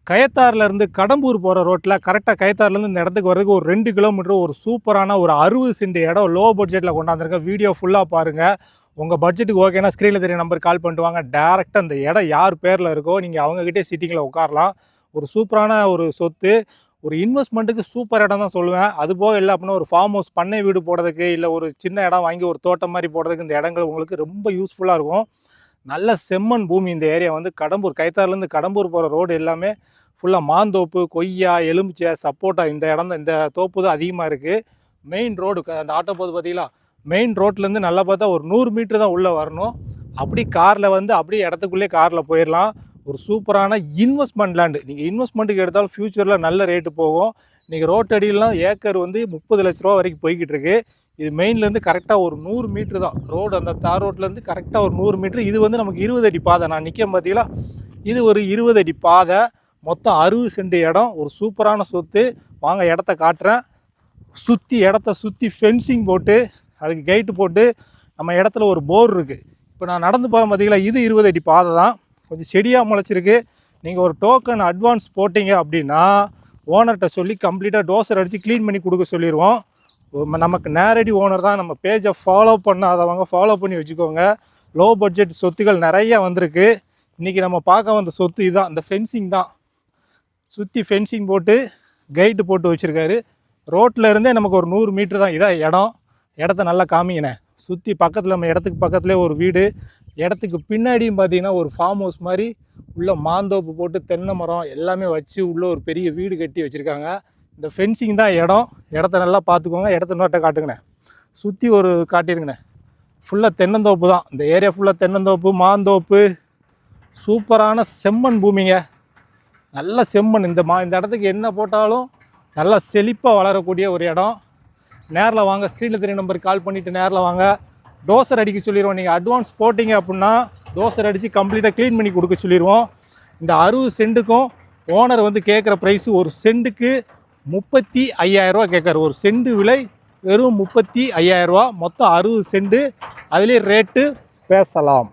கயத்தாறுலேருந்து கடம்பூர் போகிற ரோட்டில் கரெக்டாக கயத்தாறுலேருந்து இந்த இடத்துக்கு வரதுக்கு ஒரு 2 கிலோமீட்டர் ஒரு சூப்பரான ஒரு 60 சென்ட் இடம் லோ பட்ஜெட்டில் கொண்டாந்துருக்கேன். வீடியோ ஃபுல்லாக பாருங்கள். உங்கள் பட்ஜெட்டுக்கு ஓகேனா ஸ்க்ரீனில் தெரிய நம்பர் கால் பண்ணிட்டு வாங்க. டேரெக்டாக அந்த இடம் யார் பேரில் இருக்கோ நீங்கள் அவங்ககிட்டே சிட்டிங்கில் உட்காரலாம். ஒரு சூப்பரான ஒரு சொத்து, ஒரு இன்வெஸ்ட்மெண்ட்டுக்கு சூப்பர் இடம் தான் சொல்லுவேன். அதுபோக இல்லை அப்படின்னா ஒரு ஃபார்ம் ஹவுஸ் பண்ணை வீடு போடுறதுக்கு, இல்லை ஒரு சின்ன இடம் வாங்கி ஒரு தோட்டம் மாதிரி போடுறதுக்கு இந்த இடங்கள் உங்களுக்கு ரொம்ப யூஸ்ஃபுல்லாக இருக்கும். நல்ல செம்மண் பூமி இந்த ஏரியா வந்து கடம்பூர் கயத்தாறுலேருந்து கடம்பூர் போகிற ரோடு எல்லாமே ஃபுல்லாக மாந்தோப்பு, கொய்யா, எலுமிச்சை, சப்போட்டா இந்த இடம் தான், இந்த தோப்பு தான் அதிகமாக இருக்குது. மெயின் ரோடு அந்த ஆட்டோ போது பார்த்தீங்களா, மெயின் ரோட்லேருந்து நல்லா பார்த்தா ஒரு 100 மீட்ரு தான் உள்ளே வரணும். அப்படி காரில் வந்து அப்படியே இடத்துக்குள்ளே காரில் போயிடலாம். ஒரு சூப்பரான இன்வெஸ்ட்மெண்ட் லேண்டு. நீங்கள் இன்வெஸ்ட்மெண்ட்டுக்கு எடுத்தாலும் ஃப்யூச்சரில் நல்ல ரேட்டு போகும். நீங்கள் ரோட்டடியெலாம் ஏக்கர் வந்து 30 லட்ச ரூபா வரைக்கும் போய்கிட்டு இருக்கு. இது மெயின்லேருந்து கரெக்டாக ஒரு 100 மீட்ரு தான் ரோடு. அந்த தார் ரோட்லேருந்து கரெக்டாக ஒரு 100 மீட்ரு. இது வந்து நமக்கு 20 அடி பாதை. நான் நிற்கும் பார்த்தீங்களா, இது ஒரு 20 அடி பாதை. மொத்தம் 60 சென்ட் இடம். ஒரு சூப்பரான சொத்து. வாங்க இடத்த காட்டுறேன். இடத்த சுற்றி ஃபென்சிங் போட்டு அதுக்கு கெயிட்டு போட்டு நம்ம இடத்துல ஒரு போர் இருக்குது. இப்போ நான் நடந்து போகிறேன் பார்த்தீங்களா, இது 20 அடி பாதை தான். கொஞ்சம் செடியாக முளைச்சிருக்கு. நீங்கள் ஒரு டோக்கன் அட்வான்ஸ் போட்டிங்க அப்படின்னா ஓனர்கிட்ட சொல்லி கம்ப்ளீட்டாக டோசர் அடித்து க்ளீன் பண்ணி கொடுக்க சொல்லிடுவோம். நமக்கு நேரடி ஓனர் தான். நம்ம பேஜை ஃபாலோ பண்ணாதவங்க ஃபாலோ பண்ணி வச்சுக்கோங்க. லோ பட்ஜெட் சொத்துக்கள் நிறையா வந்திருக்கு. இன்றைக்கி நம்ம பார்க்க வந்த சொத்து இதுதான். இந்த ஃபென்சிங் தான். சுற்றி ஃபென்சிங் போட்டு கைட்டு போட்டு வச்சுருக்காரு. ரோட்டில் இருந்தே நமக்கு ஒரு 100 மீட்ரு தான். இதான் இடம். இடத்த நல்லா காமிங்கண்ணே. சுற்றி பக்கத்தில் நம்ம இடத்துக்கு பக்கத்துலேயே ஒரு வீடு. இடத்துக்கு பின்னாடியும் பார்த்தீங்கன்னா ஒரு ஃபார்ம் ஹவுஸ் மாதிரி உள்ளே மாந்தோப்பு போட்டு தென்னை மரம் எல்லாமே வச்சு உள்ளே ஒரு பெரிய வீடு கட்டி வச்சுருக்காங்க. இந்த ஃபென்சிங் தான் இடம். இடத்த நல்லா பார்த்துக்கோங்க. இடத்த நோட்டை காட்டுங்கண்ணே. சுற்றி ஒரு காட்டிருங்கண்ணே. ஃபுல்லாக தென்னந்தோப்பு தான். இந்த ஏரியா ஃபுல்லாக தென்னந்தோப்பு, மாந்தோப்பு, சூப்பரான செம்மண் பூமிங்க. நல்ல செம்மண். இந்த இடத்துக்கு என்ன போட்டாலும் நல்லா செழிப்பாக வளரக்கூடிய ஒரு இடம். நேரில் வாங்க. ஸ்க்ரீனில் தெரிய நம்பருக்கு கால் பண்ணிவிட்டு நேரில் வாங்க. டோசர் அடிக்க சொல்லிடுவோம். நீங்கள் அட்வான்ஸ் போட்டிங்க அப்படின்னா டோசர் அடித்து கம்ப்ளீட்டாக க்ளீன் பண்ணி கொடுக்க சொல்லிடுவோம். இந்த 60 சென்ட்டுக்கும் ஓனர் வந்து கேட்குற ப்ரைஸு ஒரு சென்ட்டுக்கு 35,000 ரூபா கேட்குறாரு. ஒரு சென்ட் விலை வெறும் 35,000 ரூபா. மொத்தம் 60 சென்ட்டு. அதிலே ரேட்டு பேசலாம்.